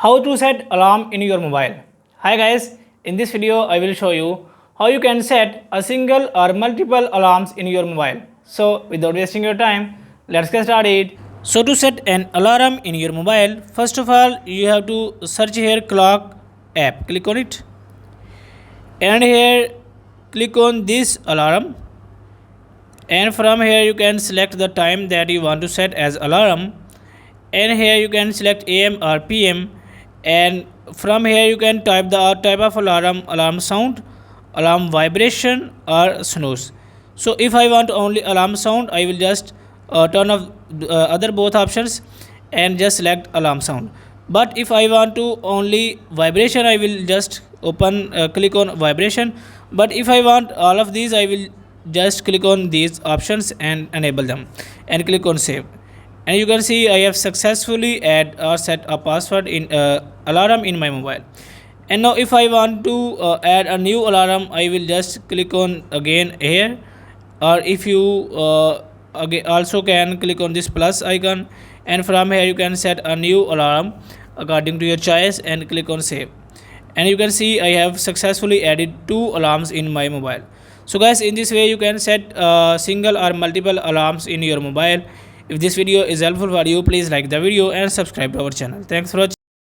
How to set alarm in your mobile. Hi guys, in this video I will show you how you can set a single or multiple alarms in your mobile. So without wasting your time, let's get started. So to set an alarm in your mobile, first of all you have to search here clock app. Click on it and here click on this alarm, and from here you can select the time that you want to set as alarm, and here you can select AM or PM, and from here you can type the type of alarm sound, alarm vibration or snooze. So if I want only alarm sound, I will just turn off other both options and just select alarm sound. But if I want to only vibration, I will just click on vibration. But if I want all of these, I will just click on these options and enable them and click on save. And you can see I have successfully add or set a password in alarm in my mobile. And now if I want to add a new alarm, I will just click on again here, or if you again also can click on this plus icon, and from here you can set a new alarm according to your choice and click on save. And you can see I have successfully added 2 alarms in my mobile. So guys, in this way you can set single or multiple alarms in your mobile. If this video is helpful for you, please like the video and subscribe to our channel. Thanks for watching.